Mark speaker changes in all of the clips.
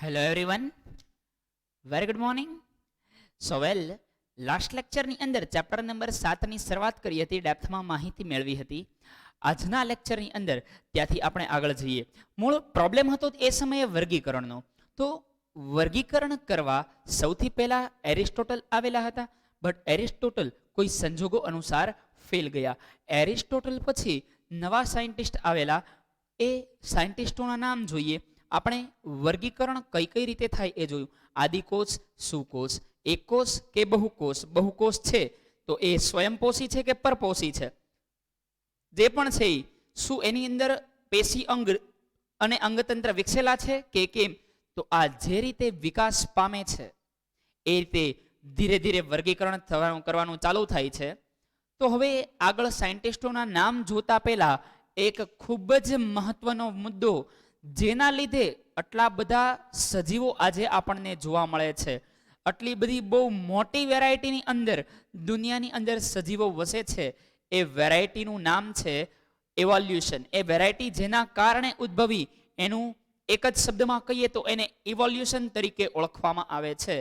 Speaker 1: Hello everyone, very good morning. So well, last લેક્ચરની અંદર chapter number 7ની શરૂઆત કરી હતી, ડેપ્થમાં માહિતી મેળવી હતી. આજના લેક્ચરની અંદર ત્યાંથી આપણે આગળ જઈએ. મૂળ પ્રોબ્લેમ હતો એ સમયે વર્ગીકરણનો. તો વર્ગીકરણ કરવા સૌથી પહેલા એરિસ્ટોટલ આવેલા હતા, બટ એરિસ્ટોટલ કોઈ સંજોગો અનુસાર ફેલ ગયા. એરિસ્ટોટલ પછી નવા સાયન્ટિસ્ટ આવેલા. એ સાયન્ટિસ્ટોના નામ જોઈએ. આપણે વર્ગીકરણ કઈ કઈ રીતે થાય એ જોયું. આદિકોષ, સુકોષ, એકકોષ કે બહુકોષ. બહુકોષ છે તો એ સ્વયંપોષી છે કે પરપોષી છે, જે પણ છે શું એની અંદર પેશી અંગ અને અંગતંત્ર વિકસેલા છે કે કેમ. તો આ જે રીતે વિકાસ પામે છે એ રીતે ધીરે ધીરે વર્ગીકરણ કરવાનું ચાલુ થાય છે. તો હવે આગળ સાયન્ટિસ્ટોના નામ જોતા પહેલા એક ખૂબ જ મહત્વનો મુદ્દો, જેના લીધે આટલા બધા સજીવો આજે આપણને જોવા મળે છે, આટલી બધી બહુ મોટી વેરાયટીની અંદર દુનિયાની અંદર સજીવો વસે છે, એ વેરાયટીનું નામ છે ઇવોલ્યુશન. એ વેરાયટી જેના કારણે ઉદ્ભવી એનું એક જ શબ્દમાં કહીએ તો એને ઇવોલ્યુશન તરીકે ઓળખવામાં આવે છે.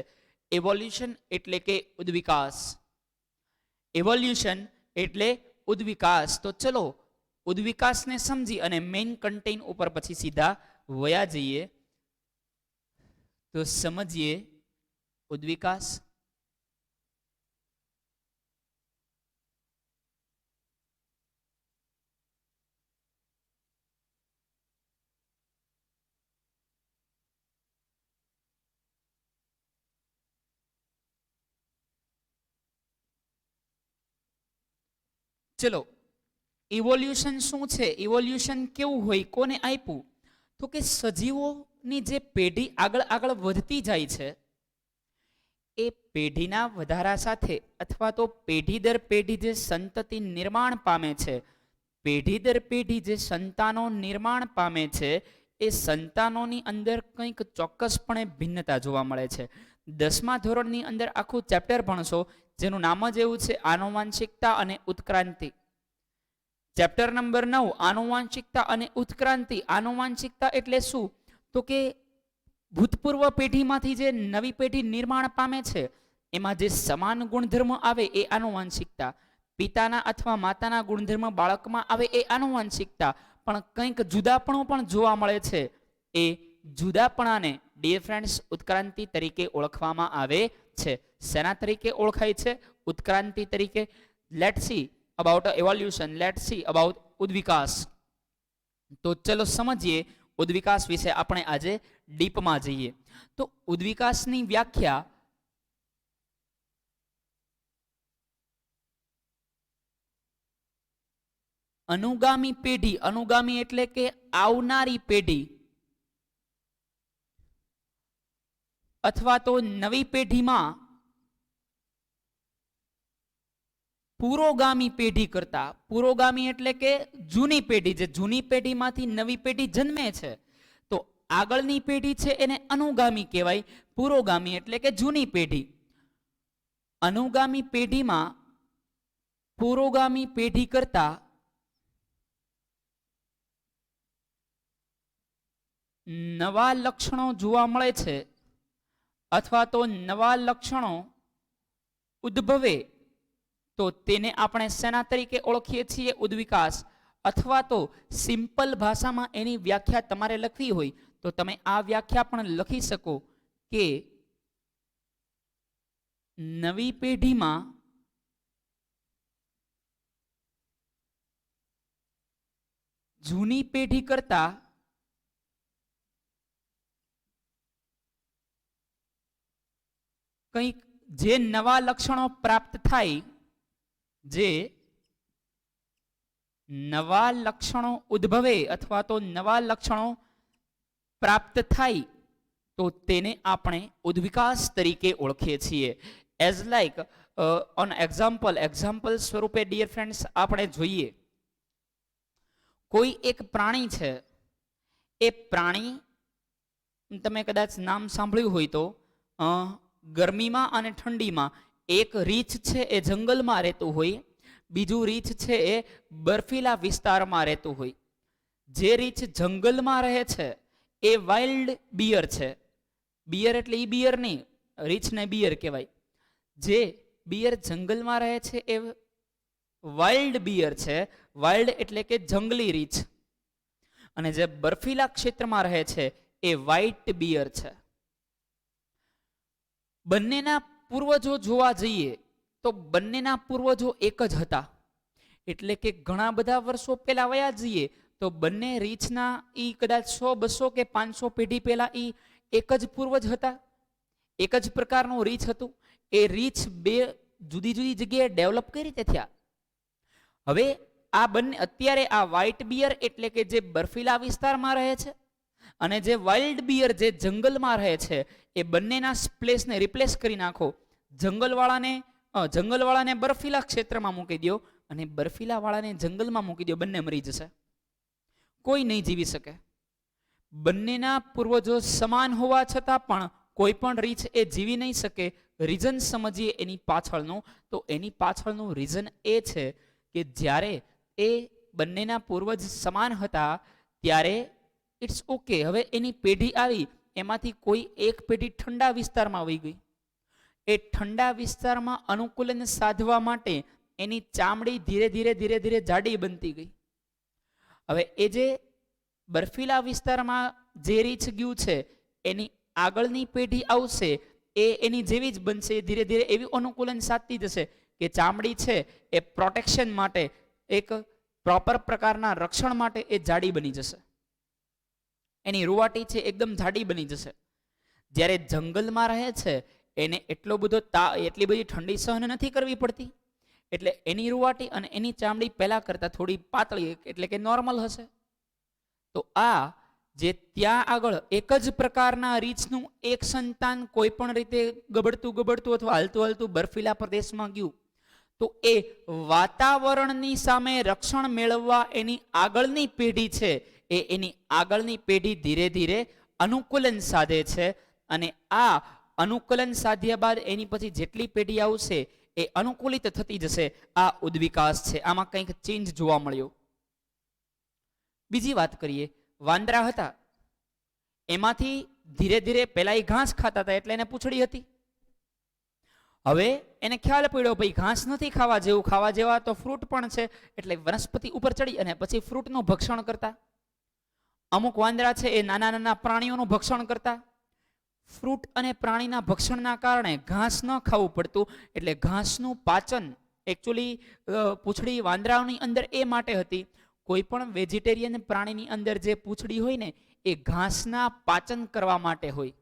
Speaker 1: ઇવોલ્યુશન એટલે કે ઉદ્વિકાસ. ઇવોલ્યુશન એટલે ઉદ્વિકાસ. તો ચલો ઉદ્વિકાસને સમજી અને મેઇન કન્ટેન્ટ ઉપર પછી સીધા વયા જઈએ. તો સમજીએ ઉદ્વિકાસ. ચલો, ઇવોલ્યુશન શું છે, ઇવોલ્યુશન કેવું હોય, કોને આપ્યું? તો કે સજીવોની જે પેઢી આગળ આગળ વધતી જાય છે, એ પેઢીના વધારા સાથે અથવા તો પેઢી દર પેઢી જે સંતતિ નિર્માણ પામે છે, પેઢી દર પેઢી જે સંતાનો નિર્માણ પામે છે, એ સંતાનોની અંદર કંઈક ચોક્કસપણે ભિન્નતા જોવા મળે છે. 10મા ધોરણની અંદર આખું ચેપ્ટર ભણશો જેનું નામ જ એવું છે આનુવાંશિકતા અને ઉત્ક્રાંતિ. ચેપ્ટર નંબર 9 આનુવાંશિકતા અને ઉત્ક્રાંતિ. આનુવાંશિકતા એટલે શું? તો કે ભૂતપૂર્વ પેઢીમાંથી જે નવી પેઢી નિર્માણ પામે છે એમાં જે સમાન ગુણધર્મ આવે એ આનુવાંશિકતા. પિતાના અથવા માતાના ગુણધર્મ બાળકમાં આવે એ આનુવાંશિકતા. પણ કંઈક જુદાપણું પણ જોવા મળે છે, એ જુદાપણાને ડિયર ફ્રેન્ડ્સ ઉત્ક્રાંતિ તરીકે ઓળખવામાં આવે છે. શેના તરીકે ઓળખાય છે? ઉત્ક્રાંતિ તરીકે. Let's see about evolution, let's see about ઉદ્વિકાસ. તો ચલો સમજીએ ઉદ્વિકાસ વિશે. આપણે આજે ડીપમાં જઈએ. તો ઉદ્વિકાસની વ્યાખ્યા અનુગામી પેઢી, અનુગામી એટલે કે આવનારી પેઢી, અથવા તો નવી પેઢીમાં પુરોગામી પેઢી કરતા. પુરોગામી એટલે કે જૂની પેઢી, જે જૂની પેઢીમાંથી નવી પેઢી જન્મે છે, તો આગળની પેઢી છે એને અનુગામી કહેવાય. પુરોગામી એટલે કે જૂની પેઢી. અનુગામી પેઢીમાં પુરોગામી પેઢી કરતા નવા લક્ષણો જોવા મળે છે, અથવા તો નવા લક્ષણો ઉદ્ભવે તો તેને આપણે શેના તરીકે ઓળખીએ છીએ? ઉદ્વિકાસ. અથવા તો સિમ્પલ ભાષામાં એની વ્યાખ્યા તમારે લખવી હોય તો તમે આ વ્યાખ્યા પણ લખી શકો કે નવી પેઢીમાં જૂની પેઢી કરતા કંઈક જે નવા લક્ષણો પ્રાપ્ત થાય, જે નવા લક્ષણો ઉદ્ભવે અથવા તો નવા લક્ષણો પ્રાપ્ત થાય તો તેને આપણે ઉદ્વિકાસ તરીકે ઓળખીએ છીએ. એઝ લાઈક ઓન એક્ઝામ્પલ સ્વરૂપે ડિયર ફ્રેન્ડ્સ આપણે જોઈએ. કોઈ એક પ્રાણી છે, એ પ્રાણી તમે કદાચ નામ સાંભળ્યું હોય તો ગરમીમાં અને ઠંડીમાં એક રીંછ છે એ જંગલમાં રહેતું હોય, બીજું રીંછ છે એ બર્ફીલા વિસ્તારમાં રહેતું હોય. જે રીંછ જંગલમાં રહે છે એ વાઇલ્ડ બિયર છે, બિયર એટલે ઈ બિયર નહીં, રીછને બિયર કહેવાય. જે બિયર જંગલમાં રહે છે એ વાઇલ્ડ બિયર છે. વાઇલ્ડ એટલે કે જંગલી રીછ. અને જે બર્ફીલા ક્ષેત્રમાં રહે છે એ વ્હાઇટ બિયર છે. બંનેના પૂર્વજો જોવા જઈએ તો બંનેના પૂર્વજો એક જ હતા. એટલે કે ઘણા બધા વર્ષો પહેલા વયા જઈએ તો બંને રીછના ઈ કદાચ 100, 200 કે 500 પેઢી પહેલા ઈ એક જ પૂર્વજ હતા. એક જ પ્રકારનું રીછ હતું. એ રીછ બે જુદી જુદી જગ્યાએ ડેવલપ કઈ રીતે થયા? હવે આ બંને અત્યારે આ વ્હાઇટ બિયર એટલે કે જે બર્ફીલા વિસ્તારમાં રહે છે અને જે વાઇલ્ડ બિયર જે જંગલમાં રહે છે એ બંનેના પ્લેસને રિપ્લેસ કરી નાખો. જંગલવાળાને બર્ફીલા ક્ષેત્રમાં મૂકી દો અને બર્ફીલા વાળાને જંગલમાં મૂકી દો, બંને મરી જશે, કોઈ નહીં જીવી શકે. બંનેના પૂર્વજો સમાન હોવા છતાં પણ કોઈ પણ રીછ એ જીવી નહીં શકે. રીઝન સમજીએ એની પાછળનું, તો એની પાછળનું રીઝન એ છે કે જ્યારે એ બંનેના પૂર્વજ સમાન હતા ત્યારે ઇટ્સ ઓકે, હવે એની પેઢી આવી, એમાંથી કોઈ એક પેઢી ઠંડા વિસ્તારમાં વહી ગઈ. એ ઠંડા વિસ્તારમાં અનુકૂલન સાધવા માટે એની ચામડી ધીરે ધીરે જાડી બનતી ગઈ. હવે એ જે બર્ફીલા વિસ્તારમાં જે રીછ ગયું છે એની આગળની પેઢી આવશે એ એની જેવી જ બનશે. ધીરે ધીરે એવી અનુકૂલન સાધતી જશે કે ચામડી છે એ પ્રોટેક્શન માટે, એક પ્રોપર પ્રકારના રક્ષણ માટે એ જાડી બની જશે. એની રૂવાટી છે એકદમ જાડી બની જશે. જ્યારે જંગલમાં રહે છે એને એટલો બધો એટલી બધી ઠંડી સહન નથી કરવી પડતી, એટલે એની રૂવાટી અને એની ચામડી પહેલા કરતા થોડી પાતળી એટલે કે નોર્મલ હશે. તો આ જે ત્યાં આગળ એક જ પ્રકારના રીછનું એક સંતાન કોઈ પણ રીતે ગબડતું અથવા હાલતું બર્ફીલા પ્રદેશમાં ગયું તો એ વાતાવરણની સામે રક્ષણ મેળવવા એની આગળની પેઢી છે એ એની આગળની પેઢી ધીરે ધીરે અનુકૂલન સાધે છે. અને આ અનુકૂલન સાધ્યા બાદ એની પછી જેટલી પેઢી આવશે એ અનુકૂલિત થતી જશે. આ ઉદ્વિકાસ છે, આમાં કંઈક ચેન્જ જોવા મળ્યો. બીજી વાત કરીએ, વાંદરા હતા એમાંથી ધીરે ધીરે પહેલા એ ઘાસ ખાતા હતા એટલે એને પૂંછડી હતી. હવે એને ખ્યાલ પડ્યો ભાઈ ઘાસ નથી ખાવા જેવું, ખાવા જેવા તો ફ્રૂટ પણ છે, એટલે વનસ્પતિ ઉપર ચડી અને પછી ફ્રૂટનું ભક્ષણ કરતા. અમુક વાંદરા છે એ નાના નાના પ્રાણીઓનું ભક્ષણ કરતા. ફ્રૂટ અને પ્રાણીના ભક્ષણના કારણે ઘાસ ન ખાવું પડતું, એટલે ઘાસનું પાચન એકચ્યુઅલી પૂંછડી વાંદરાઓની અંદર એ માટે હતી. કોઈ પણ વેજીટેરિયન પ્રાણીની અંદર જે પૂંછડી હોય ને એ ઘાસના પાચન કરવા માટે હોય.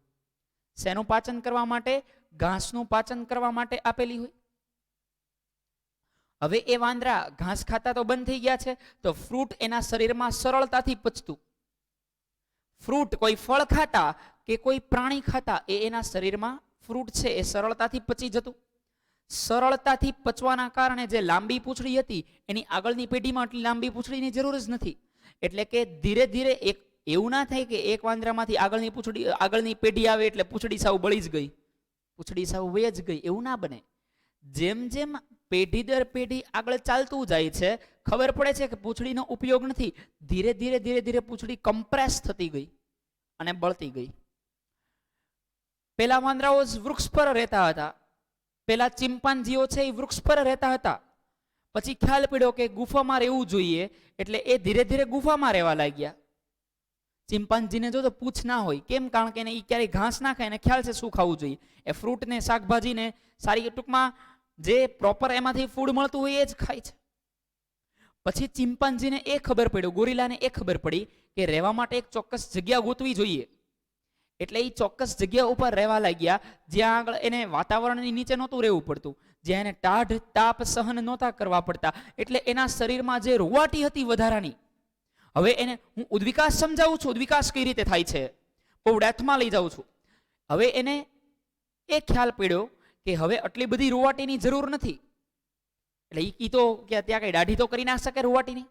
Speaker 1: શેનું પાચન કરવા માટે? ઘાસનું પાચન કરવા માટે આપેલી હોય. હવે એ વાંદરા ઘાસ ખાતા તો બંધ થઈ ગયા છે તો ફ્રૂટ એના શરીરમાં સરળતાથી પચતું. ફ્રૂટ કોઈ ફળ ખાતા કે કોઈ પ્રાણી ખાતા એ એના શરીરમાં ફ્રૂટ છે એ સરળતાથી પચી જતું. સરળતાથી પચવાના કારણે જે લાંબી પૂંછડી હતી એની આગળની પેઢીમાં આટલી લાંબી પૂંછડીની જરૂર જ નથી. એટલે કે ધીરે ધીરે એક એવું ના થાય કે એક વાંદરામાંથી આગળની પેઢી આવે એટલે પૂંછડી સાવ બળી જ ગઈ, પૂંછડી સાવ વહી જ ગઈ, એવું ના બને. જેમ જેમ પેઢી દર પેઢી આગળ ચાલતું જાય છે ખબર પડે છે કે પૂંછડીનો ઉપયોગ નથી, ધીરે ધીરે પૂંછડી કમ્પ્રેસ થતી ગઈ અને બળતી ગઈ. પેલા વાંદરાઓ વૃક્ષ પર રહેતા હતા, પેલા ચિમ્પાન્જીઓ છે એ વૃક્ષ પર રહેતા હતા. પછી ખ્યાલ પડ્યો કે ગુફામાં રહેવું જોઈએ એટલે એ ધીરે ધીરે ગુફામાં રહેવા લાગ્યા. ચિમ્પાન્જીને જો તો પૂછ ના હોય, કેમ? કારણ કે એને ક્યારેય ઘાસ ના ખાય, એને ખ્યાલ છે શું ખાવું જોઈએ. એ ફ્રૂટ ને શાકભાજીને સારી ટૂંકમાં જે પ્રોપર એમાંથી ફૂડ મળતું હોય એ જ ખાય છે. પછી ચિમ્પાન્જીને એ ખબર પડ્યો, ગોરીલાને એ ખબર પડી કે રહેવા માટે એક ચોક્કસ જગ્યા ગોતવી જોઈએ. એટલે એ ચોક્કસ જગ્યા ઉપર રહેવા લાગ્યા જ્યાં આગળ એને વાતાવરણની નીચે નહોતું રહેવું પડતું, જ્યાં એને ટાઢ તાપ સહન નહોતા કરવા પડતા. એટલે એના શરીરમાં જે રૂવાટી હતી વધારાની, હવે એને હું ઉદ્વિકાસ સમજાવું છું, ઉદ્વિકાસ કઈ રીતે થાય છે, બહુ ડેપ્થમાં લઈ જાઉં છું. હવે એને એ ખ્યાલ પડ્યો કે હવે આટલી બધી રૂવાટીની જરૂર નથી. એટલે એ તો કે ત્યાં કઈ દાઢી તો કરી ના શકે રૂવાટીની.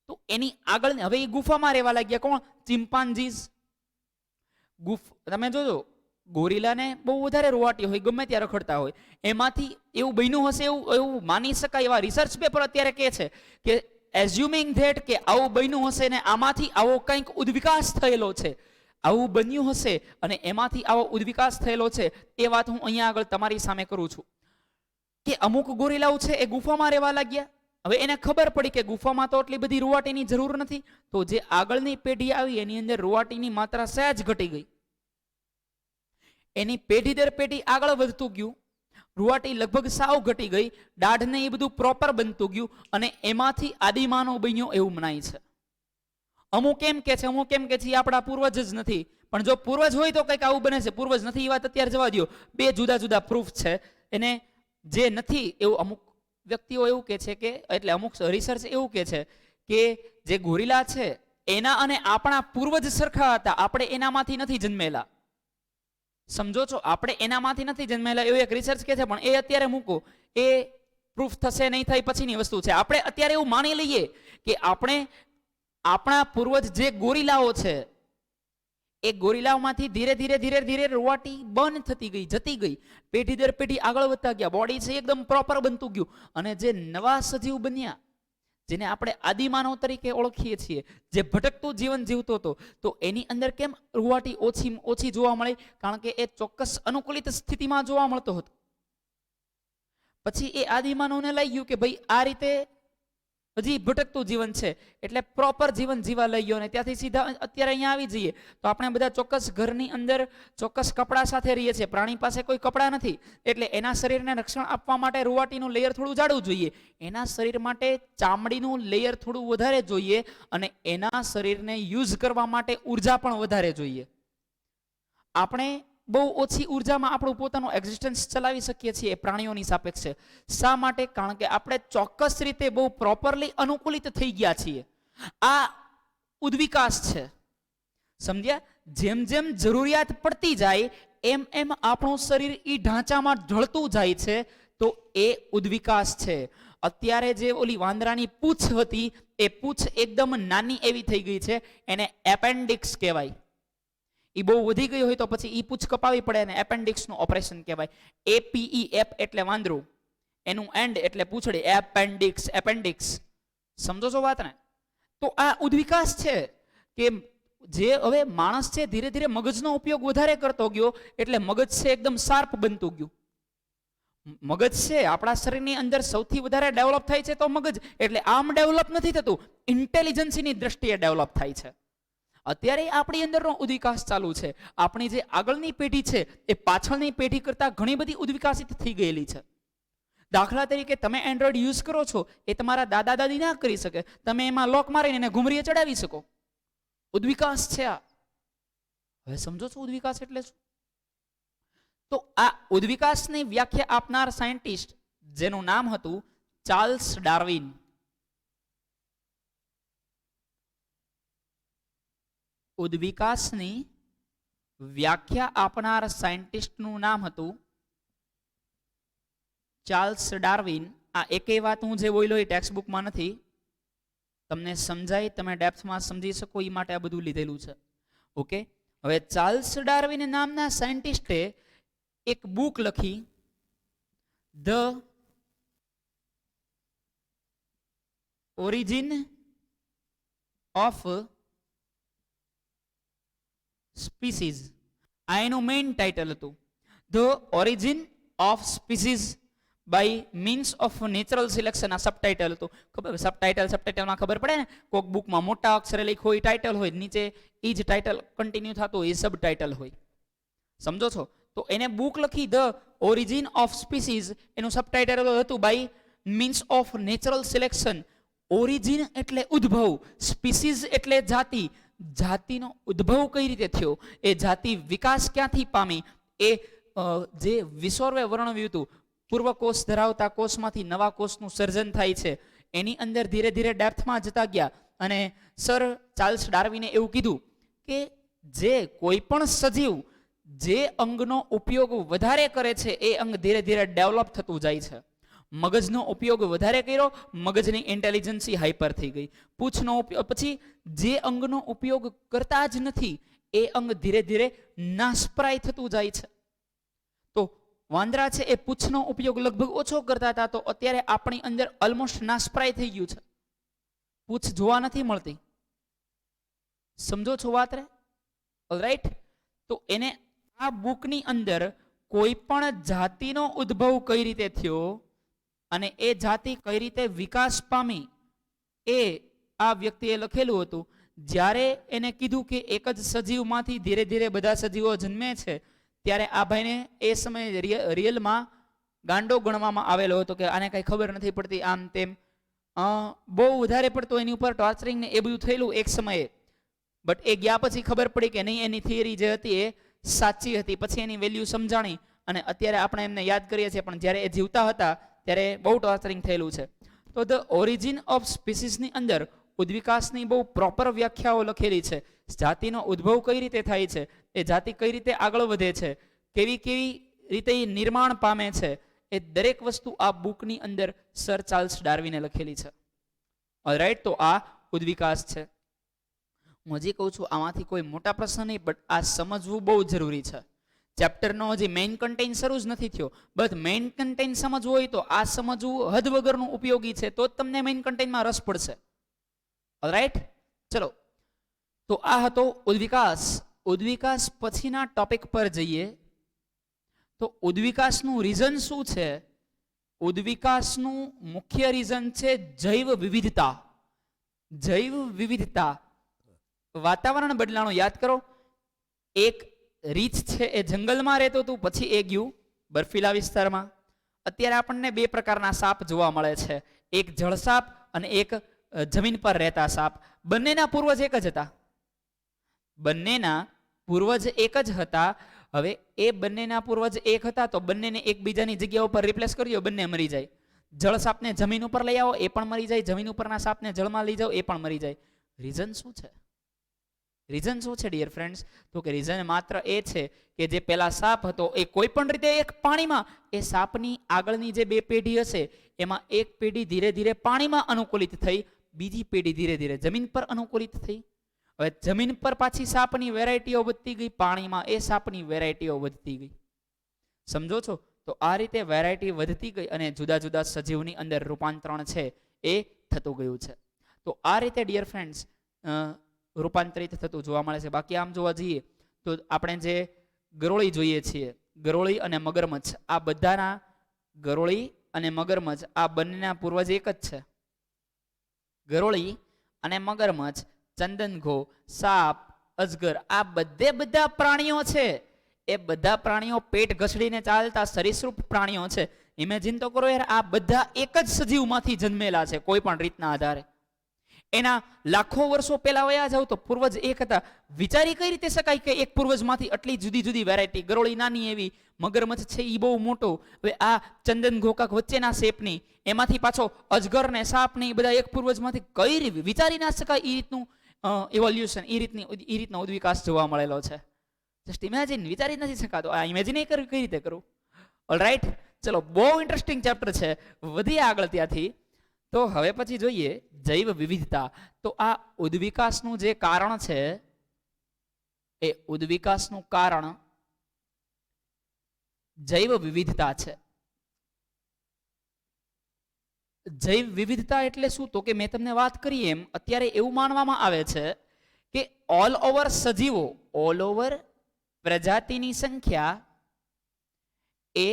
Speaker 1: તો એની આગળ હવે એ ગુફામાં રહેવા લાગ્યા. કોણ? ચિમ્પાન્જીઝ. તમે જોજો ગોરીલાને બહુ વધારે રૂવાટી હોય, ગમે ત્યાં રખડતા હોય, એમાંથી એવું બન્યું હશે એવું માની શકાય. એવા રિસર્ચ પેપર અત્યારે કહે છે કે એઝ્યુમિંગ ધેટ કે આવું બન્યું હશે ને આમાંથી આવો કંઈક ઉદ્વિકાસ થયેલો છે. આવું બન્યું હશે અને એમાંથી આવો ઉદ્વિકાસ થયેલો છે એ વાત હું અહીંયા આગળ તમારી સામે કરું છું કે અમુક ગોરીલાઓ છે એ ગુફામાં રહેવા લાગ્યા. હવે એને ખબર પડી કે ગુફામાં તો એટલી બધી રૂવાટીની જરૂર નથી, તો જે આગળની પેઢી આવી એની અંદર રૂવાટીની માત્રા સહેજ ઘટી ગઈ. એની પેઢી દર પેઢી આગળ વધતું ગયું, રૂવાટી લગભગ સાવ ઘટી ગઈ, દાઢને એ બધું પ્રોપર બનતું ગયું અને એમાંથી આદિમાનવ બન્યો એવું મનાય છે. અમુક એમ કે છે, અમુક એમ કે છે આપણા પૂર્વજ જ નથી, પણ જો પૂર્વજ હોય તો કંઈક આવું બને છે. પૂર્વજ નથી એ વાત અત્યારે જવા દો, બે જુદા જુદા પ્રૂફ છે. એને જે નથી એવું અમુક વ્યક્તિઓ એવું કે છે કે, એટલે અમુક રિસર્ચ એવું કે છે કે જે ગોરીલા છે એના અને આપણા પૂર્વજ સરખા હતા, આપણે એનામાંથી નથી જન્મેલા. સમજો છો, આપણે એનામાંથી નથી જન્મેલા એવું એક રિસર્ચ કે છે, પણ એ અત્યારે મૂકો, એ પ્રૂફ થશે નહીં થાય પછીની વસ્તુ છે. આપણે અત્યારે એવું માની લઈએ કે આપણે આપણા પૂર્વજ જે ગોરીલાઓ છે એ ગોરીલાઓમાંથી ધીરે ધીરે ધીરે ધીરે રૂવાટી બંધ થતી ગઈ, જતી ગઈ, પેઢી દર પેઢી આગળ વધતા ગયા, બોડી છે એકદમ પ્રોપર બનતું ગયું અને જે નવા સજીવ બન્યા જેને આપણે આદિમાનવ તરીકે ઓળખીએ છીએ, જે ભટકતું જીવન જીવતો હતો, તો એની અંદર કેમ રૂવાટી ઓછી જોવા મળી? કારણ કે એ ચોક્કસ અનુકૂલિત સ્થિતિમાં જોવા મળતો હતો. પછી એ આદિમાનવને લાગ્યું કે ભાઈ આ રીતે હજી ભટકતું જીવન છે એટલે પ્રોપર જીવન જીવા લઈ ગયો, અને ત્યાંથી સીધા અત્યારે અહીંયા આવી જઈએ તો આપણે બધા ચોક્કસ ઘરની અંદર ચોક્કસ કપડા સાથે રહીએ છીએ. પ્રાણી પાસે કોઈ કપડા નથી એટલે એના શરીરને રક્ષણ આપવા માટે રૂવાટીનું લેયર થોડું જાડું જોઈએ, એના શરીર માટે ચામડીનું લેયર થોડું વધારે જોઈએ અને એના શરીરને યુઝ કરવા માટે ઉર્જા પણ વધારે જોઈએ. આપણે બહુ ઓછી ઉર્જામાં આપણું પોતાનું એક્ઝિસ્ટન્સ ચલાવી શકીએ છીએ પ્રાણીઓની સાપેક્ષે. શા માટે? કારણ કે આપણે ચોક્કસ રીતે બહુ પ્રોપરલી અનુકૂલિત થઈ ગયા છીએ. આ ઉદ્વિકાસ છે, સમજ્યા? જેમ જેમ જરૂરિયાત પડતી જાય એમ એમ આપણું શરીર એ ઢાંચામાં ઢળતું જાય છે, તો એ ઉદ્વિકાસ છે. અત્યારે જે ઓલી વાંદરાની પૂંછ હતી એ પૂંછ એકદમ નાની એવી થઈ ગઈ છે, એને એપેન્ડિક્સ કહેવાય. એ બહુ વધી ગઈ હોય તો પછી એ પૂંછ કપાવી પડે અને એપેન્ડિક્સનું ઓપરેશન કહેવાય. એપીઈ એટલે વાંદરું, એનું એન્ડ એટલે પૂંછડી, એપેન્ડિક્સ, એપેન્ડિક્સ. સમજો છો વાત ને? તો આ ઉદ્વિકાસ છે કે જે હવે માણસ છે ધીરે ધીરે મગજનો ઉપયોગ વધારે કરતો ગયો એટલે મગજ છે એકદમ શાર્પ બનતું ગયું. મગજ છે આપણા શરીરની અંદર સૌથી વધારે ડેવલપ થાય છે તો મગજ, એટલે આમ ડેવલપ નથી થતું, ઇન્ટેલિજન્સની દ્રષ્ટિએ ડેવલપ થાય છે. અત્યારે આપણી અંદરનો ઉદ્વિકાસ ચાલુ છે. આપણી જે આગળની પેઢી છે એ પાછળની પેઢી કરતાં ઘણી બધી ઉદ્વિકાસિત થઈ ગયેલી છે. દાખલા તરીકે તમે એન્ડ્રોઈડ યુઝ કરો છો એ તમારા દાદા દાદી ના કરી શકે, તમે એમાં લોક મારીને એને ઘુમરીએ ચડાવી શકો. ઉદ્વિકાસ છે આ. હવે સમજો છો ઉદ્વિકાસ એટલે શું? તો આ ઉદ્વિકાસની વ્યાખ્યા આપનાર સાયન્ટિસ્ટ જેનું નામ હતું ચાર્લ્સ ડાર્વિન. ઉદ્વિકાસની વ્યાખ્યા આપનાર સાયન્ટિસ્ટનું નામ હતું ચાર્લ્સ ડાર્વિન. આ એકેય વાત હું જે બોલ્યો એ ટેક્સ્ટ બુકમાં નથી, તમને સમજાય, તમે ડેપ્થમાં સમજી શકો એ માટે આ બધું લીધેલું છે. ઓકે, હવે ચાર્લ્સ ડાર્વિન નામના સાયન્ટિસ્ટે એક બુક લખી, ધ ઓરિજિન ઓફ સ્પીસીઝ. આ એનું મેઇન ટાઇટલ હતું, the origin of species by means of natural selection. આ સબટાઇટલ હતું. ખબર સબટાઇટલમાં ખબર પડે ને, કોઈક બુકમાં મોટા અક્ષરે લખ્યું હોય ટાઇટલ હોય, નીચે એ જ ટાઇટલ કન્ટિન્યુ થતું હોય, એ સબટાઇટલ હોય. સમજો છો? તો એને બુક લખી ધ ઓરિજિન ઓફ સ્પીસીઝ, એનું સબટાઇટલ હતું by means of natural selection. Origin એટલે ઉદ્ભવ, સ્પીસીઝ એટલે જાતિ. જાતિનો ઉદ્ભવ કઈ રીતે થયો, એ જાતિ વિકાસ ક્યાંથી પામી, એ જે વિસોર્વે વર્ણવ્યું હતું. પૂર્વ કોષ ધરાવતા કોષમાંથી નવા કોષનું સર્જન થાય છે. એની અંદર ધીરે ધીરે ડેપ્થમાં જતા ગયા અને સર ચાર્લ્સ ડાર્વિને એવું કીધું કે જે કોઈ પણ સજીવ જે અંગનો ઉપયોગ વધારે કરે છે એ અંગ ધીરે ધીરે ડેવલપ થતું જાય છે. મગજનો ઉપયોગ વધારે કર્યો, મગજની ઇન્ટેલિજન્સી હાઈપર થઈ ગઈ. પૂંછનો ઉપયોગ, પછી જે અંગનો ઉપયોગ કરતા જ નથી એ અંગ ધીરે ધીરે નાશપ્રાય થતું જાય છે. તો વાંદરા છે એ પૂંછનો ઉપયોગ લગભગ ઓછો કરતા હતા, તો અત્યારે આપણી અંદર ઓલમોસ્ટ નાશપ્રાય થઈ ગયું છે. પૂંછ જોવા નથી મળતી. સમજો છો વાત રે? ઓલરાઈટ, તો એને આ બુકની અંદર કોઈ પણ જાતિનો ઉદ્ભવ કઈ રીતે થયો અને એ જાતિ કઈ રીતે વિકાસ પામી એ આ વ્યક્તિએ લખેલું હતું. જ્યારે એને કીધું કે એક જ સજીવમાંથી ધીરે ધીરે બધા સજીવો જન્મે છે, ત્યારે આ ભાઈને એ સમયે રિયલમાં ગાંડો ગણવામાં આવેલો હતો કે આને કઈ ખબર નથી પડતી, આમ તેમ બહુ વધારે પડતો એની ઉપર ટોર્ચરિંગ ને એ બધું થયેલું એક સમયે. બટ એ ગયા પછી ખબર પડી કે નહીં, એની થિયરી જે હતી એ સાચી હતી. પછી એની વેલ્યુ સમજાણી અને અત્યારે આપણે એમને યાદ કરીએ છીએ, પણ જ્યારે એ જીવતા હતા ત્યારે બહુ ટોર્ચરિંગ થયેલું છે. તો ધ ઓરિજિન ઓફ સ્પીસીસની અંદર ઉદ્વિકાસની બહુ પ્રોપર વ્યાખ્યાઓ લખેલી છે. જાતિનો ઉદ્ભવ કઈ રીતે થાય છે, એ જાતિ કઈ રીતે આગળ વધે છે, કેવી કેવી રીતે એ નિર્માણ પામે છે, એ દરેક વસ્તુ આ બુકની અંદર સર ચાર્લ્સ ડાર્વિને લખેલી છે. ઓલરાઈટ, તો આ ઉદ્વિકાસ છે. હું હજી કહું છું આમાંથી કોઈ મોટા પ્રશ્ન નહીં, બટ આ સમજવું બહુ જરૂરી છે. ચેપ્ટરનો હજી મેઇન કન્ટેન્ટ શરૂ જ નથી થયો. બસ મેઇન કન્ટેન્ટ સમજવું હોય તો આ સમજવું હદ વગરનું ઉપયોગી છે, તો જ તમને મેઇન કન્ટેન્ટમાં રસ પડશે. ઓલરાઈટ, ચલો, તો આ હતો ઉદ્વિકાસ. ઉદ્વિકાસ પછીના ટોપિક પર જઈએ. તો ઉદ્વિકાસનું રીઝન શું છે? ઉદ્વિકાસનું મુખ્ય રીઝન છે જૈવ વિવિધતા. જૈવ વિવિધતા, વાતાવરણ બદલાણું. યાદ કરો, એક રીંછ છે એ જંગલમાં રહેતો હતું, પછી એ ગયું બર્ફીલા વિસ્તારમાં. અત્યારે આપણને બે પ્રકારના સાપ જોવા મળે છે, એક જળ સાપ અને એક જમીન પર રહેતા સાપ. બંનેના પૂર્વજ એક જ હતા. બંનેના પૂર્વજ એક જ હતા. હવે એ બંનેના પૂર્વજ એક હતા તો બંનેને એકબીજાની જગ્યા ઉપર રિપ્લેસ કરી દો, બંને મરી જાય. જળ સાપને જમીન ઉપર લઈ આવો, એ પણ મરી જાય. જમીન ઉપરના સાપને જળમાં લઈ જાઓ, એ પણ મરી જાય. રીઝન શું છે? રીઝન શું છે ડિયર ફ્રેન્ડ્સ? તો કે રીઝન માત્ર એ છે કે જે પેલા સાપ હતો એ કોઈ પણ રીતે એક પાણીમાં, એ સાપની આગળની જે બે પેઢી હશે એમાં એક પેઢી ધીરે ધીરે પાણીમાં અનુકૂલિત થઈ, બીજી પેઢી ધીરે ધીરે જમીન પર અનુકૂલિત થઈ. હવે જમીન પર પાછી સાપની વેરાયટીઓ વધતી ગઈ, પાણીમાં એ સાપની વેરાયટીઓ વધતી ગઈ. સમજો છો? તો આ રીતે વેરાયટી વધતી ગઈ અને જુદા જુદા સજીવની અંદર રૂપાંતરણ છે એ થતું ગયું છે. તો આ રીતે ડિયર ફ્રેન્ડ્સ રૂપાંતરિત થતું જોવા મળે છે. બાકી આમ જોવા જઈએ તો આપણે જે ગરોળી જોઈએ છીએ, ગરોળી અને મગરમચ્છ, આ બધાના, ગરોળી અને મગરમચ્છ આ બંનેના પૂર્વજ એક જ છે. ગરોળી અને મગરમચ્છ, ચંદનઘો, સાપ, અજગર, આ બધા પ્રાણીઓ છે એ બધા પ્રાણીઓ પેટ ઘસડીને ચાલતા સરીસૃપ પ્રાણીઓ છે. ઇમેજિન તો કરો યાર, આ બધા એક જ સજીવમાંથી જન્મેલા છે કોઈ પણ રીતના આધારે. એના લાખો વર્ષો પહેલા વયા જાવ તો પૂર્વજ એક હતા. વિચારી કઈ રીતે શકાય કે એક પૂર્વજમાંથી આટલી જુદી જુદી વેરાયટી? ગરોળી નાની એવી, મગરમચ્છ છે એ બહુ મોટો. હવે આ ચંદન ઘોકાક વચ્ચેના શેપની, એમાંથી પાછો અજગર ને સાપ ને બધા એક પૂર્વજમાંથી, કઈ રીતે વિચારી ના શકાય એ રીતનું ઇવોલ્યુશન, એ રીતનો ઉદ્વિકાસ જોવા મળેલો છે. જસ્ટ ઇમેજિન, વિચારી નથી શકાતો. આ ઇમેજિન કઈ રીતે કરું? ઓલરાઈટ, ચલો, બહુ ઇન્ટરેસ્ટિંગ ચેપ્ટર છે. વધીએ આગળ ત્યાંથી. તો હવે પછી જોઈએ જૈવ વિવિધતા. તો આ ઉદ્વિકાસનું જે કારણ છે, એ ઉદ્વિકાસનું કારણ જૈવ વિવિધતા છે. જૈવ વિવિધતા એટલે શું? તો કે મેં તમને વાત કરી એમ, અત્યારે એવું માનવામાં આવે છે કે ઓલ ઓવર સજીવો, ઓલ ઓવર પ્રજાતિની સંખ્યા એ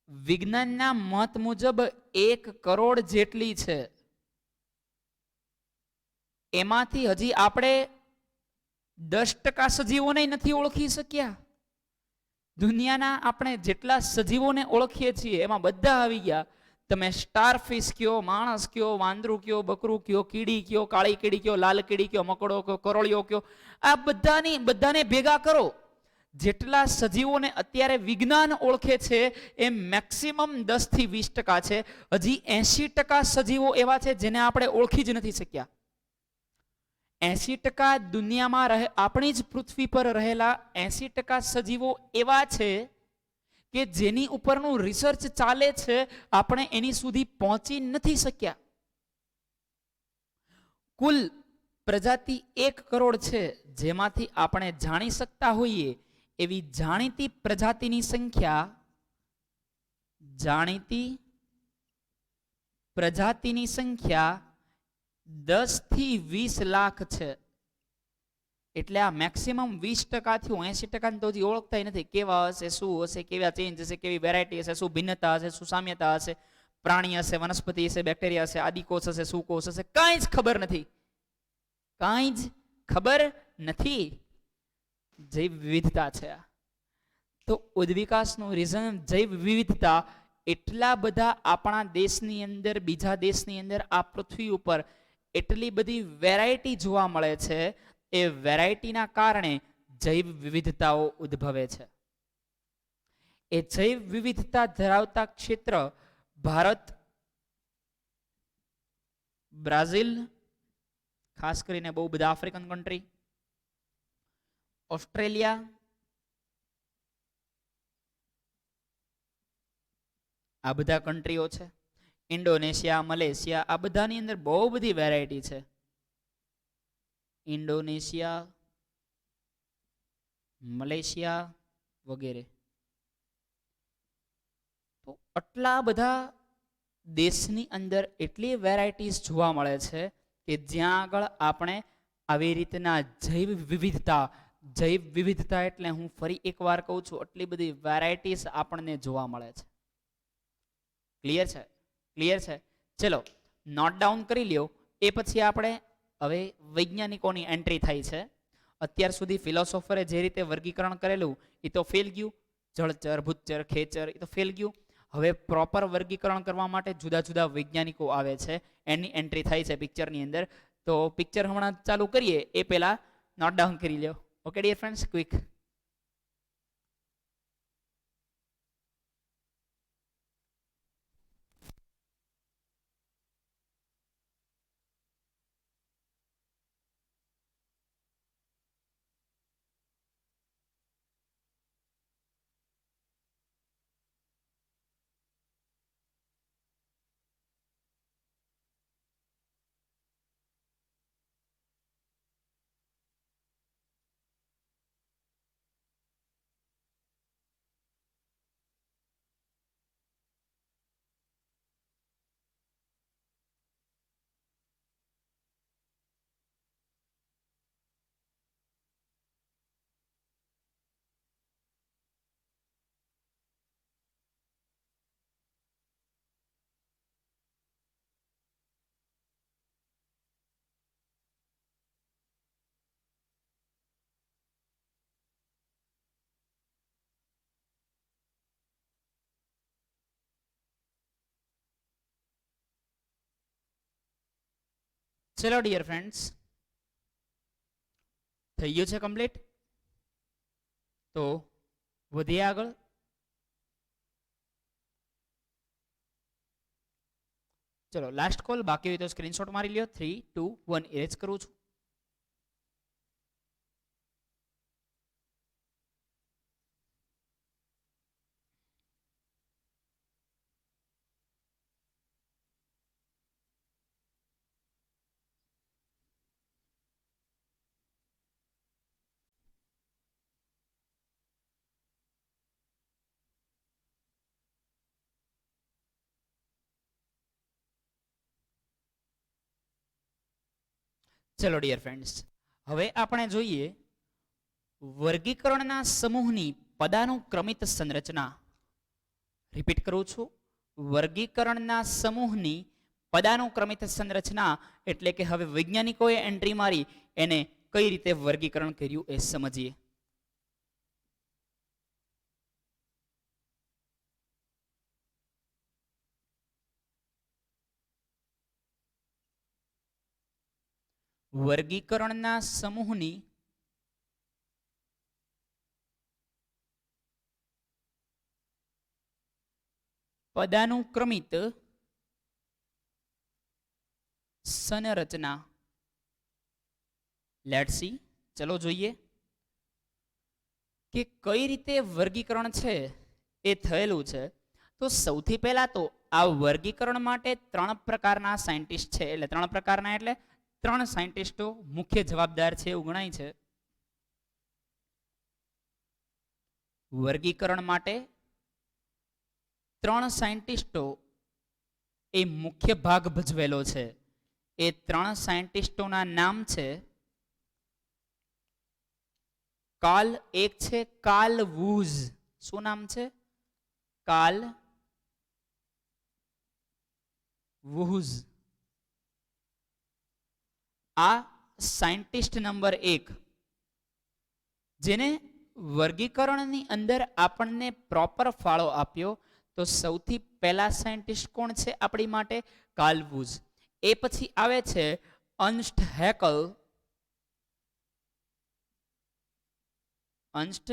Speaker 1: વિજ્ઞાનના મત મુજબ 1 કરોડ જેટલી છે. એમાંથી હજી આપણે 10% સજીવોને નથી ઓળખી શક્યા. દુનિયાના આપણે જેટલા સજીવોને ઓળખીએ છીએ એમાં બધા આવી ગયા. તમે સ્ટારફિશ કયો, માણસ કયો, વાંદરું કયો, બકરું કયો, કીડી કયો, કાળી કીડી કયો, લાલ કીડી કયો, મકોડો કયો, કરોળિયો કયો, આ બધાને ભેગા કરો. જેટલા સજીવોને અત્યારે વિજ્ઞાન ઓળખે છે એ મેક્સિમમ 10 થી 20% છે. હજી 80% સજીવો એવા છે જેને આપણે ઓળખી જ નથી શક્યા. 80% દુનિયામાં આપણી જ પૃથ્વી પર રહેલા 80% સજીવો એવા છે કે જેની ઉપરનું રિસર્ચ ચાલે છે, આપણે એની સુધી પહોંચી નથી શક્યા. કુલ પ્રજાતિ 1 કરોડ છે, જેમાંથી આપણે જાણી શકતા હોઈએ એવી જાણીતી પ્રજાતિની સંખ્યા, જાણીતી પ્રજાતિની સંખ્યા 10 થી 20 લાખ છે. એટલે આ મેક્સિમમ 20% થી 80% તો હજી ઓળખતા નથી. કેવા હશે, શું હશે, કેવા ચેન્જ હશે, કેવી વેરાયટી હશે, શું ભિન્નતા હશે, શું સામ્યતા હશે, પ્રાણી હશે, વનસ્પતિ હશે, બેક્ટેરિયા હશે, આદિકોષ હશે, સુકોષ હશે, કાંઈ જ ખબર નથી. કાંઈ જ ખબર નથી. જૈવ વિવિધતા છે આ. તો ઉદ્વિકાસનું રીઝન જૈવ વિવિધતા. એટલા બધા આપણા દેશની અંદર, બીજા દેશની અંદર, આ પૃથ્વી ઉપર એટલી બધી વેરાયટી જોવા મળે છે. એ વેરાયટીના કારણે જૈવ વિવિધતાઓ ઉદ્ભવે છે. એ જૈવ વિવિધતા ધરાવતા ક્ષેત્ર ભારત, બ્રાઝિલ, ખાસ કરીને બહુ બધા આફ્રિકન કન્ટ્રી, ઓસ્ટ્રેલિયા, આ બધા કન્ટ્રીઓ છે. ઇન્ડોનેશિયા, મલેશિયા, આ બધાની અંદર બહુ બધી વેરાયટી છે. ઇન્ડોનેશિયા, મલેશિયા વગેરે. તો આટલા બધા દેશની અંદર એટલી વેરાયટીઝ જોવા મળે છે કે જ્યાં આગળ આપણે આવી રીતના જૈવ વિવિધતા એટલે હું ફરી એકવાર કહું છું, આટલી બધી વેરાયટીઝ આપણને જોવા મળે છે. ક્લિયર છે? ક્લિયર છે? ચલો નોટ ડાઉન કરી લ્યો. એ પછી આપણે હવે વૈજ્ઞાનિકોની એન્ટ્રી થાય છે. અત્યાર સુધી ફિલોસોફરે જે રીતે વર્ગીકરણ કરેલું એ તો ફેલ ગયું. જળચર, ભૂતચર, ખેચર, એ તો ફેલ ગયું. હવે પ્રોપર વર્ગીકરણ કરવા માટે જુદા જુદા વૈજ્ઞાનિકો આવે છે, એની એન્ટ્રી થાય છે પિક્ચરની અંદર. તો પિક્ચર હમણાં ચાલુ કરીએ એ પહેલા નોટ ડાઉન કરી લ્યો. Okay dear friends, quick. ચલો ડિયર ફ્રેન્ડ્સ, થઈ ગયું છે કમ્પ્લીટ. તો વધીએ આગળ. ચલો લાસ્ટ કોલ, બાકી હોય તો સ્ક્રીનશોટ મારી લ્યો. 3, 2, 1 ઇરેજ કરું છું. ચલો ડિયર ફ્રેન્ડ્સ, હવે આપણે જોઈએ વર્ગીકરણના સમૂહની પદાનુક્રમિત સંરચના. રિપીટ કરું છું, વર્ગીકરણના સમૂહની પદાનુક્રમિત સંરચના એટલે કે હવે વૈજ્ઞાનિકોએ એન્ટ્રી મારી એને કઈ રીતે વર્ગીકરણ કર્યું એ સમજીએ. વર્ગીકરણના સમૂહની પદાનુક્રમિત સંરચના. લેટ્સ સી, ચલો જોઈએ કે કઈ રીતે વર્ગીકરણ છે એ થયેલું છે. તો સૌથી પહેલા તો આ વર્ગીકરણ માટે 3 પ્રકારના સાયન્ટિસ્ટ છે. એટલે 3 પ્રકારના એટલે 3 સાયન્ટિસ્ટો મુખ્ય જવાબદાર છે એવું ગણાય છે. વર્ગીકરણ માટે 3 સાયન્ટિસ્ટો એ મુખ્ય ભાગ ભજવેલો છે. એ 3 સાયન્ટિસ્ટોના નામ છે કાલ એક છે કાલવુઝ. શું નામ છે? કાલવુઝ. આ સાયન્ટિસ્ટ નંબર 1 જેને વર્ગીકરણની અંદર આપણને પ્રોપર ફાળો આપ્યો. તો સૌથી પહેલા સાયન્ટિસ્ટ કોણ છે આપણી માટે? કાલવુઝ. એ પછી આવે છે અર્ન્સ્ટ હેકલ. અર્ન્સ્ટ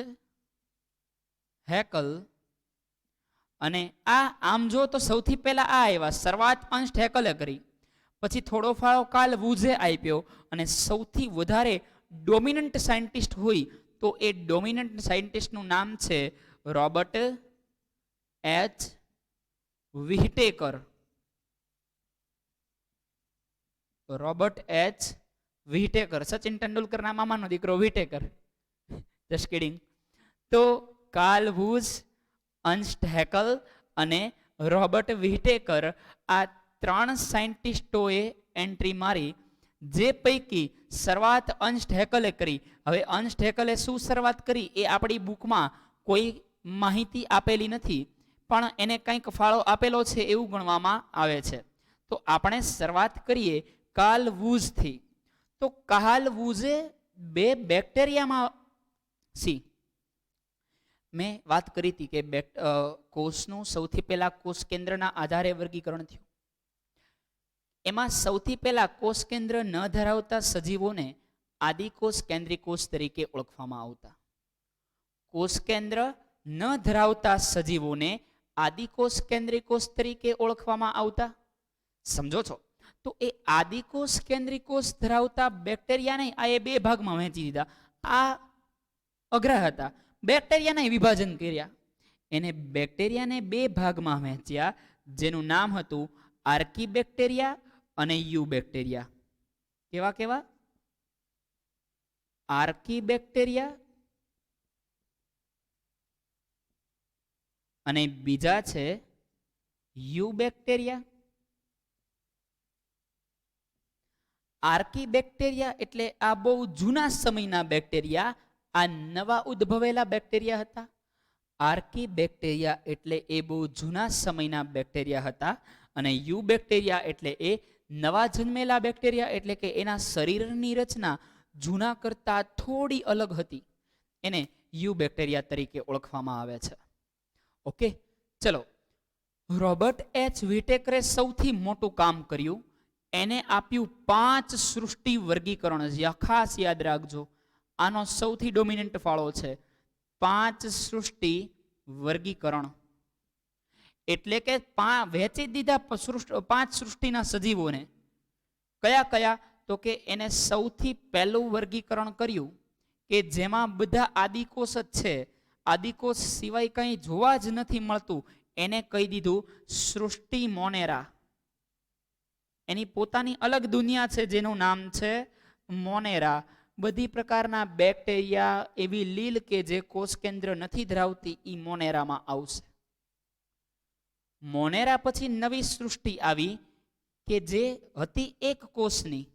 Speaker 1: હેકલ. અને આ આમ જો તો સૌથી પહેલા આ આવ્યા, શરૂઆત અર્ન્સ્ટ હેકલે કરી, પછી થોડો ફાળો કાલવુઝે આપ્યો, અને સૌથી વધારે ડોમિનન્ટ સાયન્ટિસ્ટ હોય તો એ ડોમિનન્ટ સાયન્ટિસ્ટનું નામ છે Robert H Whittaker. Robert H Whittaker, Sachin તેંડુલકરના મામાનો દીકરો વિટેકર. Just kidding. તો કાલવુઝ, અર્ન્સ્ટ હેકલ અને રોબર્ટ વિટેકર, આ 3 સાયન્ટિસ્ટોએ એન્ટ્રી મારી, જે પૈકી શરૂઆત અર્ન્સ્ટ હેકલે કરી. હવે અર્ન્સ્ટ હેકલે શું શરૂઆત કરી એ આપણી બુકમાં કોઈ માહિતી આપેલી નથી, પણ એને કંઈક ફાળો આપેલો છે એવું ગણવામાં આવે છે. તો આપણે શરૂઆત કરીએ કાલવુઝથી. તો કાલવુઝે 2 બેક્ટેરિયામાં મેં વાત કરી હતી કે કોષનું સૌથી પહેલા કોષ કેન્દ્રના આધારે વર્ગીકરણ થયું. એમાં સૌથી પહેલા કોષ કેન્દ્ર ન ધરાવતા સજીવોને આદિકોષ કેન્દ્રીકોષ તરીકે ઓળખવામાં આવતા. કોષ કેન્દ્ર ન ધરાવતા સજીવોને આદિકોષ કેન્દ્રીકોષ તરીકે ઓળખવામાં આવતા. સમજો છો? તો એ આદિકોષ કેન્દ્રીકોષ ધરાવતા બેક્ટેરિયાને આ 2 ભાગમાં વહેંચી દીધા. આ અઘરા હતા. બેક્ટેરિયાને વિભાજન કર્યા. એને બેક્ટેરિયાને 2 ભાગમાં વહેંચ્યા, જેનું નામ હતું આર્કીબેક્ટેરિયા અને યુબેક્ટેરિયા. કેવા કેવા? આર્કીબેક્ટેરિયા અને બીજા છે યુબેક્ટેરિયા. આર્કીબેક્ટેરિયા એટલે આ બહુ જૂના સમયના બેક્ટેરિયા, આ નવા ઉદ્ભવેલા બેક્ટેરિયા હતા. આર્કીબેક્ટેરિયા એટલે એ બહુ જૂના સમયના બેક્ટેરિયા હતા, અને યુબેક્ટેરિયા એટલે એ નવા જન્મેલા બેક્ટેરિયા, એટલે કે એના શરીરની રચના જૂના કરતા થોડી અલગ હતી. એને યુબેક્ટેરિયા તરીકે ઓળખવામાં આવે છે. ઓકે, ચલો. રોબર્ટ એચ વિટેકરે સૌથી મોટું કામ કર્યું. એને આપ્યું 5 સૃષ્ટિ વર્ગીકરણ. ખાસ યાદ રાખજો, આનો સૌથી ડોમિનન્ટ ફાળો છે 5 સૃષ્ટિ વર્ગીકરણ. એટલે કે વહેંચી દીધા 5 સૃષ્ટિના સજીવોને. કયા કયા? તો કે એને સૌથી પહેલું વર્ગીકરણ કર્યું કે જેમાં બધા આદિકોષ જ છે, આદિકોષ સિવાય કંઈ જોવા જ નથી મળતું. એને કહી દીધું સૃષ્ટિ મોનેરા. એની પોતાની અલગ દુનિયા છે જેનું નામ છે મોનેરા. બધી પ્રકારના બેક્ટેરિયા, એવી લીલ કે જે કોષ કેન્દ્ર નથી ધરાવતી, એ મોનેરામાં આવશે. મોનેરા પછી નવી સૃષ્ટિ આવી કે જે હતી એક કોષની.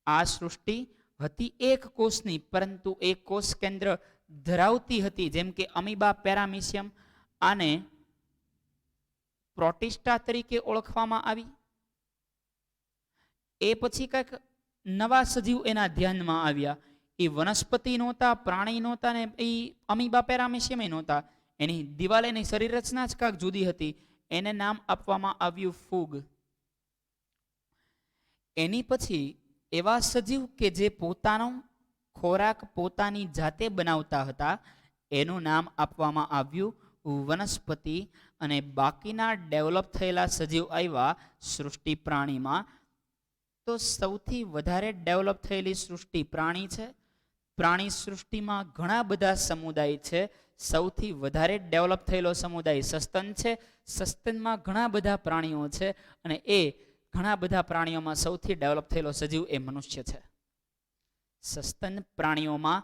Speaker 1: આ સૃષ્ટિ હતી એક કોષની, પરંતુ એ કોષ કેન્દ્ર ધરાવતી હતી, જેમ કે અમીબા પેરામીશિયમ. આને પ્રોટિસ્ટા તરીકે ઓળખવામાં આવી. એ પછી કંઈક નવા સજીવ એના ધ્યાનમાં આવ્યા. એ વનસ્પતિ નહોતા, પ્રાણી નહોતા, ને એ અમીબા પેરામીશિયમ નહોતા. એની દિવાલ, એની શરીર રચના જ કાંઈક જુદી હતી. એને નામ આપવામાં આવ્યું ફૂગ. એની પછી એવા સજીવ કે જે પોતાનો ખોરાક પોતાની જાતે બનાવતા હતા, એનું નામ આપવામાં આવ્યું વનસ્પતિ. અને બાકીના ડેવલપ થયેલા સજીવ આવ્યા સૃષ્ટિ પ્રાણીમાં. તો સૌથી વધારે ડેવલપ થયેલી સૃષ્ટિ પ્રાણી છે. પ્રાણી સૃષ્ટિમાં ઘણા બધા સમુદાય છે. સૌથી વધારે ડેવલપ થયેલો સમુદાય સસ્તન છે. સસ્તનમાં ઘણા બધા પ્રાણીઓ છે, અને એ ઘણા બધા પ્રાણીઓમાં સૌથી ડેવલપ થયેલો સજીવ એ મનુષ્ય છે. સસ્તન પ્રાણીઓમાં,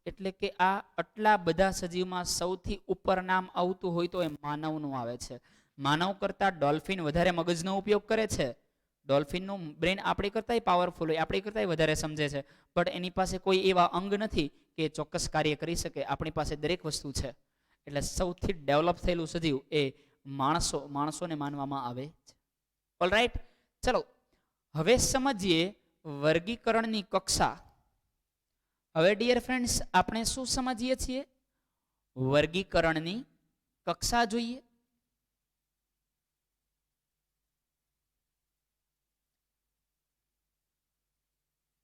Speaker 1: એટલે કે આ આટલા બધા સજીવમાં સૌથી ઉપર નામ આવતું હોય તો એ માનવનું આવે છે. માનવ કરતા ડોલ્ફિન વધારે મગજનો ઉપયોગ કરે છે. ડોલ્ફિનનું બ્રેન આપણી કરતાંય પાવરફુલ હોય, આપણી કરતાંય વધારે સમજે છે, બટ એની પાસે કોઈ એવા અંગ નથી કે ચોક્કસ કાર્ય કરી શકે. આપણી પાસે દરેક વસ્તુ છે. એટલે સૌથી ડેવલપ થયેલું સજીવ એ માણસોને માનવામાં આવે છે. ઓલરાઈટ, ચલો હવે સમજીએ વર્ગીકરણની કક્ષા. હવે ડિયર ફ્રેન્ડ્સ, આપણે શું સમજીએ છીએ? વર્ગીકરણની કક્ષા જોઈએ.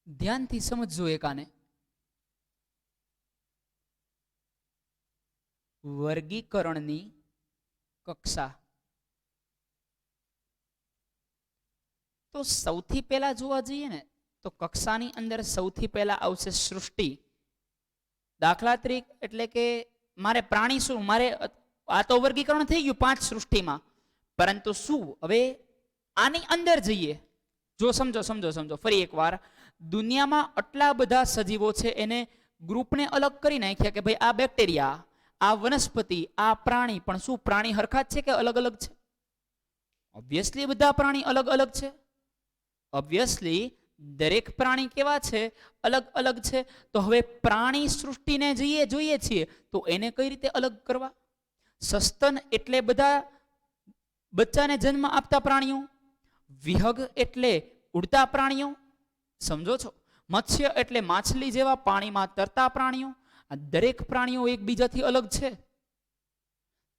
Speaker 1: ધ્યાનથી સમજજો એકાને. વર્ગીકરણની કક્ષા. તો સૌથી પહેલા જોવા જઈએ ને તો કક્ષાની અંદર સૌથી પહેલા આવશે સૃષ્ટિ. દાખલા તરીકે એટલે કે મારે પ્રાણી શું, મારે આ તો વર્ગીકરણ થઈ ગયું 5 સૃષ્ટિમાં, પરંતુ શું હવે આની અંદર જઈએ. જો સમજો ફરી એકવાર, દુનિયામાં આટલા બધા સજીવો છે, એને ગ્રુપને અલગ કરી નાખ્યા કે ભાઈ આ બેક્ટેરિયા, આ વનસ્પતિ, આ પ્રાણી. પણ શું પ્રાણી હરખા જ છે કે અલગ અલગ છે? ઓબ્વિયસલી બધા પ્રાણી અલગ અલગ છે. ઓબ્વિયસલી દરેક પ્રાણી કેવા છે? અલગ અલગ છે. તો હવે પ્રાણી સૃષ્ટિને જોઈએ છીએ તો એને કઈ રીતે અલગ કરવા? સસ્તન એટલે બધા બચ્ચાને જન્મ આપતા પ્રાણીઓ, વિહગ એટલે ઉડતા પ્રાણીઓ, સમજો છો? મત્સ્ય એટલે માછલી જેવા પાણીમાં તરતા પ્રાણીઓ. આ દરેક પ્રાણીઓ એકબીજાથી અલગ છે.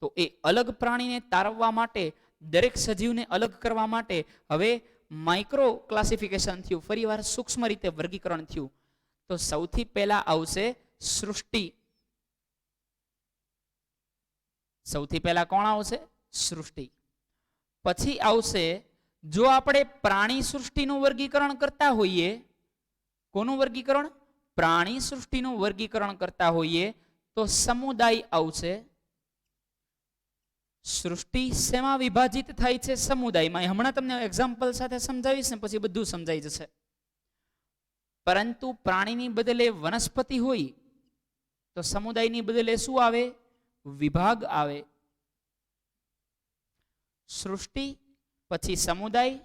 Speaker 1: તો એ અલગ પ્રાણીને તારવવા માટે, દરેક સજીવને અલગ કરવા માટે હવે માઇક્રો ક્લાસિફિકેશન થયું, ફરીવાર સૂક્ષ્મ રીતે વર્ગીકરણ થયું. તો સૌથી પહેલા આવશે સૃષ્ટિ. સૌથી પહેલા કોણ આવશે? સૃષ્ટિ. પછી આવશે, જો આપણે પ્રાણી સૃષ્ટિનું વર્ગીકરણ કરતા હોઈએ, કોનું વર્ગીકરણ? પ્રાણી સૃષ્ટિનું વર્ગીકરણ કરતા હોઈએ તો સમુદાય આવશે. સૃષ્ટિ શેમાં વિભાજિત થાય છે? સમુદાયમાં. હમણાં તમને એક્ઝામ્પલ સાથે સમજાવીશ ને પછી બધું સમજાઈ જશે. પરંતુ પ્રાણીની બદલે વનસ્પતિ હોય તો સમુદાયની બદલે શું આવે? વિભાગ આવે. સૃષ્ટિ પછી સમુદાય,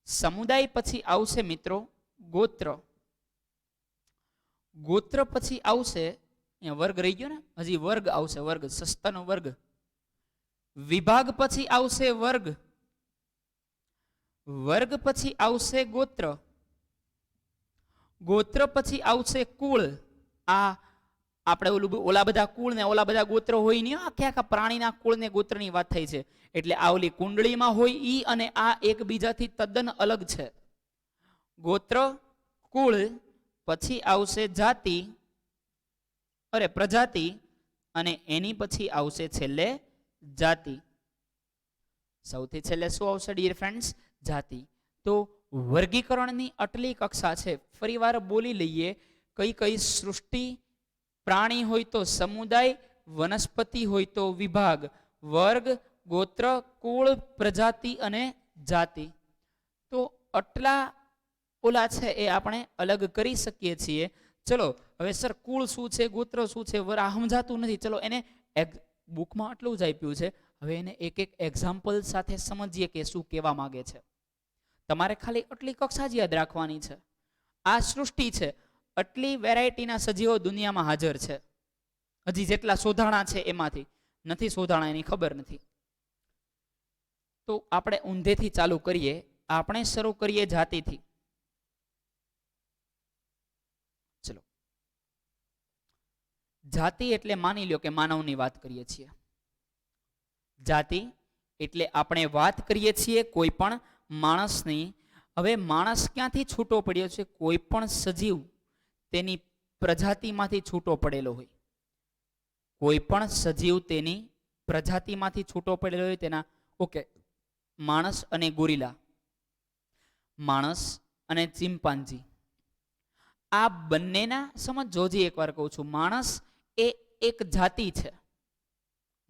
Speaker 1: સમુદાય પછી આવશે મિત્રો ગોત્ર. ગોત્ર પછી આવશે, અહીંયા વર્ગ રહી ગયો ને, હજી વર્ગ આવશે, વર્ગ, સસ્તનો વર્ગ. વિભાગ પછી આવશે વર્ગ. વર્ગ પછી આવશે ગોત્ર. ગોત્ર પછી આવશે કુળ. આ આપણે ઓલા બધા કુળ ને ઓલા બધા ગોત્ર હોય નહીં, આખા પ્રાણીના કુળ ને ગોત્રની વાત થઈ છે. એટલે આ ઓલી કુંડળીમાં હોય ઈ અને આ એકબીજાથી તદ્દન અલગ છે. ગોત્ર, કુળ, પછી આવશે જાતિ, પ્રજાતિ, અને એની પછી આવશે છેલ્લે જાતિ. સૌથી છેલ્લે શું આવશે ડિયર ફ્રેન્ડ્સ? જાતિ. તો વર્ગીકરણની આટલી કક્ષા છે. ફરીવાર બોલી લઈએ, કઈ કઈ? સૃષ્ટિ, પ્રાણી હોય તો સમુદાય, વનસ્પતિ હોય તો વિભાગ, વર્ગ, ગોત્ર, કુળ, પ્રજાતિ અને જાતિ. તો આટલા ઓલા છે એ આપણે અલગ કરી શકીએ છીએ. ચલો હવે સર કુળ શું છે, ગોત્ર શું છે, આ સમજાતું નથી. ચલો એને બુકમાં આટલું જ આપ્યું છે, હવે એને એક એક એક્ઝામ્પલ સાથે સમજીએ કે શું કહેવા માંગે છે. તમારે ખાલી આટલી કક્ષા જ યાદ રાખવાની છે. આ સૃષ્ટિ છે, આટલી વેરાયટીના સજીવો દુનિયામાં હાજર છે. હજી જેટલા શોધાણા છે એમાંથી નથી શોધાણા, એની ખબર નથી. તો આપણે ઊંધેથી ચાલુ કરીએ. આપણે શરૂ કરીએ જાતિથી. ચલો, જાતિ એટલે માની લ્યો કે માનવની વાત કરીએ છીએ. જાતિ એટલે આપણે વાત કરીએ છીએ કોઈ પણ માણસની. હવે માણસ ક્યાંથી છૂટો પડ્યો છે? કોઈ પણ સજીવ તેની પ્રજાતિમાંથી છૂટો પડેલો હોય. કોઈ પણ સજીવ તેની પ્રજાતિમાંથી છૂટો પડેલો હોય. તેના ઓકે, માણસ અને ગોરીલા, માણસ અને ચિમ્પાન્જી, આ બંનેના સમજો. હજી એકવાર કહું છું, માણસ એ એક જાતિ છે.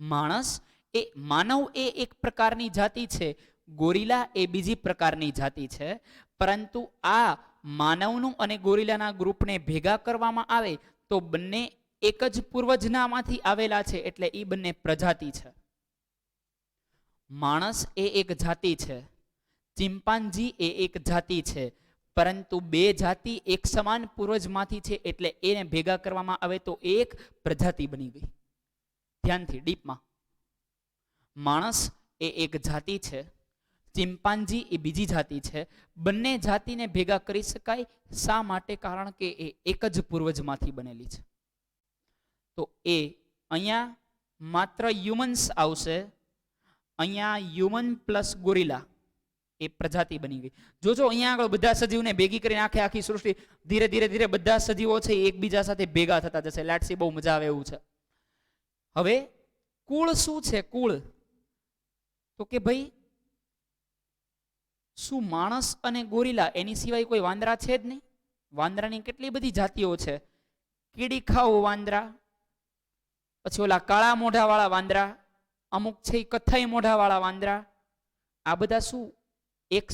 Speaker 1: માનવ એ એક પ્રકારની જાતિ છે, ગોરીલા એ બીજી પ્રકારની જાતિ છે. પરંતુ આ માનવનું અને ગોરીલાના ગ્રુપને ભેગા કરવામાં આવે તો બંને એક જ પૂર્વજનામાંથી આવેલા છે, એટલે એ બંને પ્રજાતિ છે. માણસ એ એક જાતિ છે, ચિમ્પાન્જી એ એક જાતિ છે, પરંતુ બે જાતિ એક સમાન પૂર્વજમાંથી છે, એટલે એને ભેગા કરવામાં આવે તો એક પ્રજાતિ બની ગઈ. ધ્યાનથી ડીપમાં. માણસ એ એક જાતિ છે, ચિમ્પાન્જી એ બીજી જાતિ છે. બંને જાતિને ભેગા કરી શકાય. શા માટે? કારણ કે એ એક જ પૂર્વજમાંથી બનેલી છે. તો એ અહીંયા માત્ર હ્યુમન્સ આવશે. અહીંયા હ્યુમન પ્લસ ગોરિલા એ પ્રજાતિ બની ગઈ. જોજો અહીંયા આગળ બધા સજીવને ભેગી કરીને આખી સૃષ્ટિ ધીરે ધીરે ધીરે બધા સજીવો છે એકબીજા સાથે ભેગા થતા જશે. લેટ્સ સી, બહુ મજા આવે એવું છે. હવે કુળ શું છે? કુળ તો કે ભાઈ શું માણસ અને ગોરિલા એની સિવાય કોઈ વાંદરા છે જ નહીં? વાંદરાની કેટલી બધી જાતિઓ છે. કીડી ખાવ વાંદરા, પછી ઓલા કાળા મોઢા વાળા વાંદરા, અમુક છે કથ્થાઈ મોઢા વાળા વાંદરા. આ બધા શું એક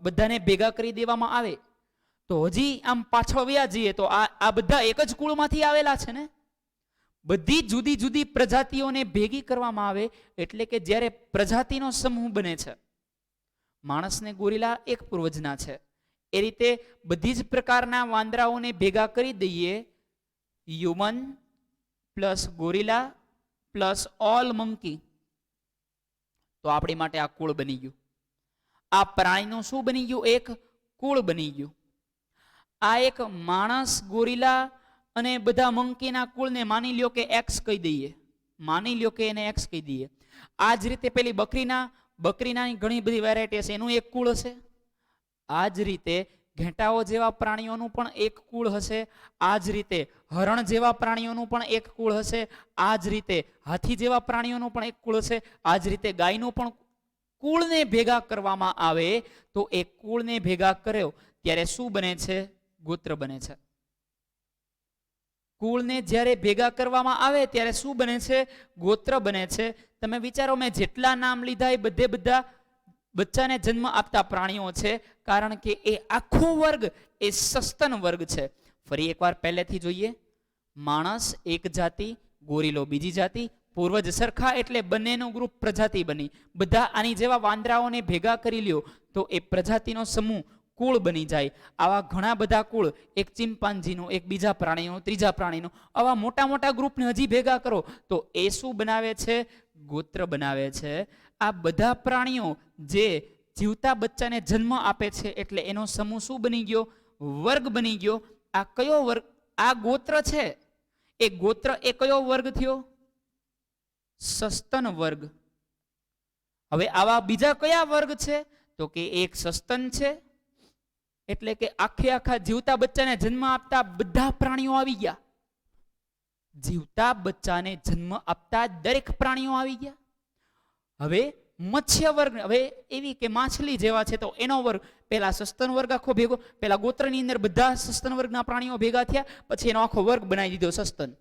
Speaker 1: બધાને ભેગા કરી દેવામાં આવે તો હજી આમ પાછળ વ્યા જઈએ તો આ બધા એક જ કુળમાંથી આવેલા છે ને. બધી જુદી જુદી પ્રજાતિઓને ભેગી કરવામાં આવે એટલે કે જ્યારે પ્રજાતિનો સમૂહ બને છે. માણસ ને ગોરિલા એક પૂર્વજના છે, એ રીતે બધી જ પ્રકારના વાંદરાઓને ભેગા કરી દઈએ. Human plus gorilla plus all monkey, તો આપણી માટે આ કુળ બની ગયું. આ પ્રાણીનું શું બની ગયું? એક કુળ બની ગયું. આ એક માણસ, ગોરિલા અને બધા મંકીના કુળને માની લ્યો કે એક્સ કહી દઈએ. માની લ્યો કે એને એક્સ કહી દઈએ. આ જ રીતે પેલી બકરીના ઘણી બધી વેરાયટી છે, એનું એક કુળ હશે. આ જ રીતે ઘેટાઓ જેવા પ્રાણીઓનું પણ એક કુળ હશે. આ જ રીતે હરણ જેવા પ્રાણીઓનું પણ એક કુળ હશે. આ જ રીતે હાથી જેવા પ્રાણીઓનું પણ એક કુળ હશે. આ જ રીતે ગાયનું પણ. કુળને ભેગા કરવામાં આવે તો એ કુળને ભેગા કર્યો ત્યારે શું બને છે? ગોત્ર બને છે. કુળને જ્યારે ભેગા કરવામાં આવે ત્યારે શું બને છે? ગોત્ર બને છે. તમે વિચારો, મેં જેટલા નામ લીધા એ બધા બચ્ચાને જન્મ આપતા પ્રાણીઓ છે, કારણ કે એ આખો વર્ગ એ સસ્તન વર્ગ છે. ફરી એકવાર પહેલેથી જોઈએ. માણસ એક જાતિ, ગોરીલો બીજી જાતિ, પૂર્વજ સરખા એટલે બંનેનું ગ્રુપ પ્રજાતિ બની. બધા આની જેવા વાંદરાઓને ભેગા કરી લ્યો તો એ પ્રજાતિનો સમૂહ કુળ બની જાય. આવા ઘણા બધા કુળ, એક ચિમ્પાન્જીનું, એક બીજા પ્રાણીનું, ત્રીજા પ્રાણીનું, આવા મોટા મોટા ગ્રુપને હજી ભેગા કરો તો એ શું બનાવે છે? ગોત્ર બનાવે છે. આ બધા પ્રાણીઓ જે જીવતા બચ્ચાને જન્મ આપે છે એટલે એનો સમૂહ શું બની ગયો? વર્ગ બની ગયો. આ કયો વર્ગ? આ ગોત્ર છે. એ ગોત્ર એ કયો વર્ગ થયો? સસ્તન વર્ગ. હવે આવા બીજા કયા વર્ગ છે? તો કે એક સસ્તન છે, એટલે કે આખા જીવતા બચ્ચાને જન્મ આપતા બધા પ્રાણીઓ આવી ગયા. જીવતા બચ્ચાને જન્મ આપતા દરેક પ્રાણીઓ આવી ગયા. હવે મત્સ્ય વર્ગ, હવે એવી કે માછલી જેવા છે તો એનો વર્ગ. પેલા સસ્તન વર્ગ આખો ભેગો, પેલા ગોત્રની અંદર બધા સસ્તન વર્ગના પ્રાણીઓ ભેગા થયા, પછી એનો આખો વર્ગ બનાવી દીધો સસ્તન.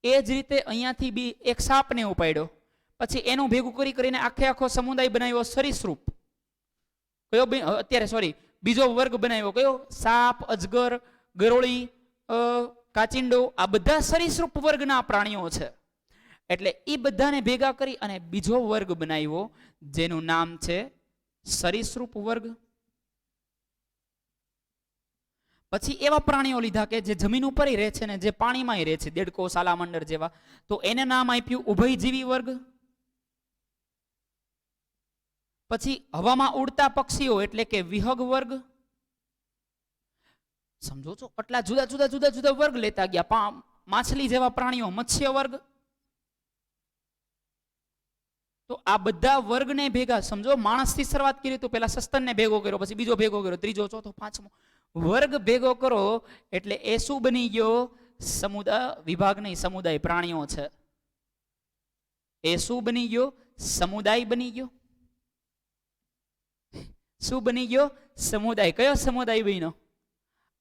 Speaker 1: એ જ રીતે અહીંયાથી બી એક સાપને ઉપાડ્યો, પછી એનું ભેગું કરીને આખો સમુદાય બનાવ્યો સરીસૃપ. કયો? અત્યારે સોરી, બીજો વર્ગ બનાવ્યો કયો? સાપ, અજગર, ગરોળી, કાચિંડો. આ બધા સરીસૃપ વર્ગના પ્રાણીઓ છે. એટલે એ બધાને ભેગા કરી અને બીજો વર્ગ બનાવ્યો જેનું નામ છે સરીસૃપ વર્ગ. પછી એવા પ્રાણીઓ લીધા કે જે જમીન ઉપર રહે છે ને જે પાણીમાં રહે છે, દેડકો, સાલામંડર જેવા, તો એને નામ આપ્યું ઉભયજીવી વર્ગ. પછી હવામાં ઉડતા પક્ષીઓ એટલે કે વિહગ વર્ગ. સમજો છો? આટલા જુદા જુદા વર્ગ લેતા ગયા. માછલી જેવા પ્રાણીઓ, મત્સ્ય વર્ગ. તો આ બધા વર્ગને ભેગા, સમજો, માણસથી શરૂઆત કરી તો પેલા સસ્તનને ભેગો કર્યો, પછી બીજો ભેગો કર્યો, ત્રીજો, ચોથો, પાંચમો વર્ગ ભેગો કરો એટલે એ શું બની ગયો? સમુદાય. વિભાગ નહીં, સમુદાય પ્રાણીઓ છે. એ શું બની ગયો? સમુદાય બની ગયો. શું બની ગયો? સમુદાય. કયો સમુદાય બન્યો?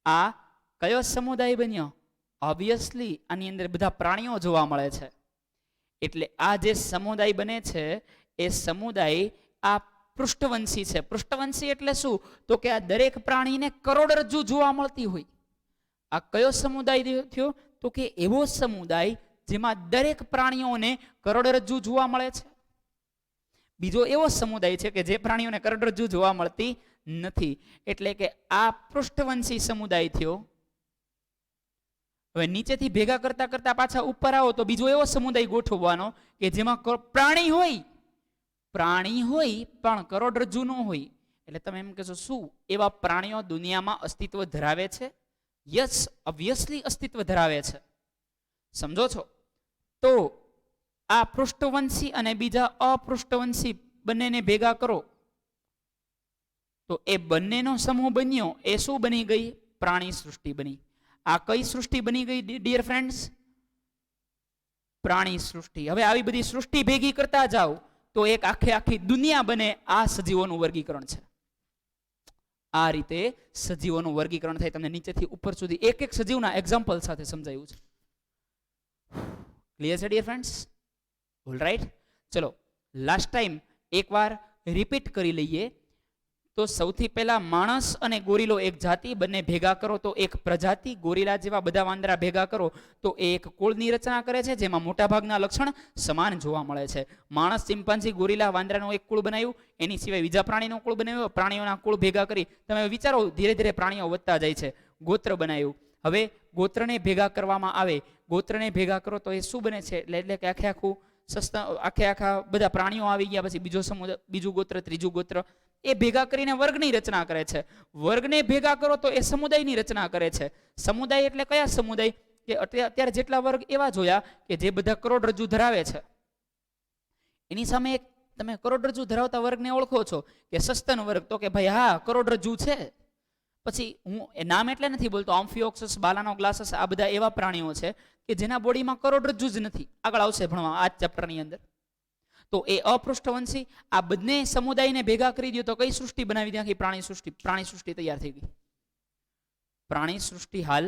Speaker 1: આ કયો સમુદાય બન્યો? ઓબ્વિયસલી આની અંદર બધા પ્રાણીઓ જોવા મળે છે. એટલે આ જે સમુદાય બને છે એ સમુદાય આ પૃષ્ઠવંશી છે. પૃષ્ઠવંશી એટલે શું? તો કે આ દરેક પ્રાણીને કરોડરજ્જુ જોવા મળતી હોય. આ કયો સમુદાય થયો? તો કે એવો સમુદાય જેમાં દરેક પ્રાણીઓને કરોડરજ્જુ જોવા મળે છે. બીજો એવો સમુદાય છે કે જે પ્રાણીઓને કરોડરજ્જુ જોવા મળતી નથી. એટલે કે આ પૃષ્ઠવંશી સમુદાય થયો. હવે નીચેથી ભેગા કરતા કરતા પાછા ઉપર આવો તો બીજો એવો સમુદાય ગોઠવવાનો કે જેમાં પ્રાણી હોય પણ કરોડરજ્જુ ન હોય. એટલે તમે એમ કહેશો શું એવા પ્રાણીઓ દુનિયામાં અસ્તિત્વ ધરાવે છે? યસ, ઓબ્વિયસલી અસ્તિત્વ ધરાવે છે. સમજો છો? તો આ પૃષ્ઠવંશી અને બીજા અપૃષ્ઠવંશી બંનેને ભેગા કરો તો એ બંનેનો સમૂહ બન્યો. એ શું બની ગઈ? પ્રાણી સૃષ્ટિ બની. આ કઈ સૃષ્ટિ બની ગઈ ડિયર ફ્રેન્ડ્સ? પ્રાણી સૃષ્ટિ. હવે આવી બધી સૃષ્ટિ ભેગી કરતા જાઓ તો એક આખી દુનિયા બને. આ સજીવોનું વર્ગીકરણ છે. આ રીતે સજીવોનું વર્ગીકરણ થાય. તમને નીચેથી ઉપર સુધી એક એક સજીવના એક્ઝામ્પલ સાથે સમજાયું છે. ક્લિયર છે ડિયર ફ્રેન્ડ્સ? ઓલરાઈટ, ચલો લાસ્ટ ટાઈમ એકવાર રિપીટ કરી લઈએ. તો સૌથી પહેલા માણસ અને ગોરીલો એક જાતિ, બંને ભેગા કરો તો એક પ્રજાતિ. ગોરીલા જેવા બધા વાંદરા ભેગા કરો તો એ એક કુળની રચના કરે છે જેમાં મોટાભાગના લક્ષણ સમાન જોવા મળે છે. માણસ, ચિમ્પાન્ઝી, ગોરીલા, વાંદરાનું એક કુળ બનાવ્યું. એની સિવાય બીજા પ્રાણીનું કુળ બનાવ્યું. પ્રાણીઓના કુળ ભેગા કરી તમે વિચારો ધીરે ધીરે પ્રાણીઓ વધતા જાય છે. ગોત્ર બનાવ્યું. હવે ગોત્રને ભેગા કરવામાં આવે. ગોત્રને ભેગા કરો તો એ શું બને છે? એટલે કે આખા બધા પ્રાણીઓ આવી ગયા. પછી બીજો સમુદાય, બીજું ગોત્ર, ત્રીજું ગોત્ર, એ ભેગા કરીને વર્ગની રચના કરે છે. વર્ગને ભેગા કરો તો એ સમુદાયની રચના કરે છે. સમુદાય એટલે કયા સમુદાય? કે અત્યારે જેટલા વર્ગ એવા જોયા કે જે બધા કરોડરજ્જુ ધરાવે છે. એની સામે એક તમે કરોડરજ્જુ ધરાવતા વર્ગને ઓળખો છો કે સસ્તન વર્ગ. તો કે ભાઈ હા, કરોડરજ્જુ છે. પછી હું એ નામ એટલે નથી બોલતો. આમ્ફિયોક્સસ, બાલાનોગ્લાસસ, આ બધા એવા પ્રાણીઓ છે કે જેના બોડીમાં કરોડરજ્જુ જ નથી. આગળ આવશે ભણવા આ ચેપ્ટરની અંદર. તો એ અપૃષ્ઠવંશી આ બંને સમુદાયને ભેગા કરી દો તો કઈ સૃષ્ટિ બનાવી નાખી? પ્રાણી સૃષ્ટિ. પ્રાણી સૃષ્ટિ તૈયાર થઈ ગઈ. પ્રાણી સૃષ્ટિ હાલ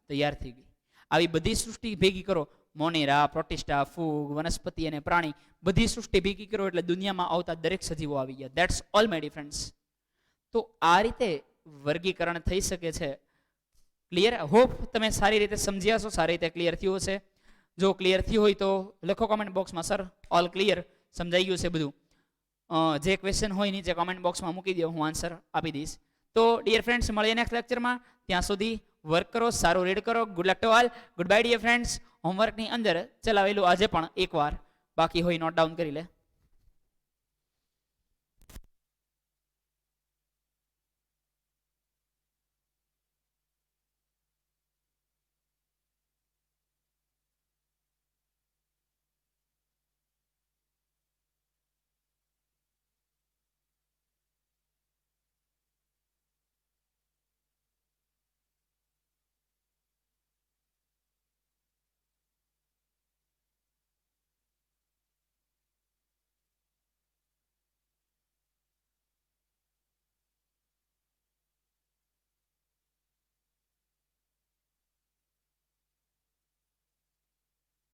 Speaker 1: તૈયાર થઈ ગઈ. આવી બધી સૃષ્ટિ ભેગી કરો, મોનેરા, પ્રોટિસ્ટા, ફૂગ, વનસ્પતિ અને પ્રાણી, બધી સૃષ્ટિ ભેગી કરો એટલે દુનિયામાં આવતા દરેક સજીવો આવી ગયા. That's all my dear friends. તો આ રીતે વર્ગીકરણ થઈ શકે છે. ક્લિયર? હોપ તમે સારી રીતે સમજ્યા છો, સારી રીતે ક્લિયર થયું હશે. જો ક્લિયર થયું હોય તો લખો કોમેન્ટ બોક્સમાં સર ઓલ ક્લિયર, સમજાઈ ગયું છે બધું. જે ક્વેશ્ચન હોય નીચે કોમેન્ટ બોક્સમાં મૂકી દો, હું આન્સર આપી દઈશ. તો ડિયર ફ્રેન્ડ્સ, મળીએ નેક્સ્ટ લેક્ચરમાં. ત્યાં સુધી વર્ક કરો, સારું રીડ કરો. Good luck to all. Good bye dear friends. હોમવર્કની અંદર ચલાવેલું આજે પણ એકવાર બાકી હોય નોટ ડાઉન કરી લે.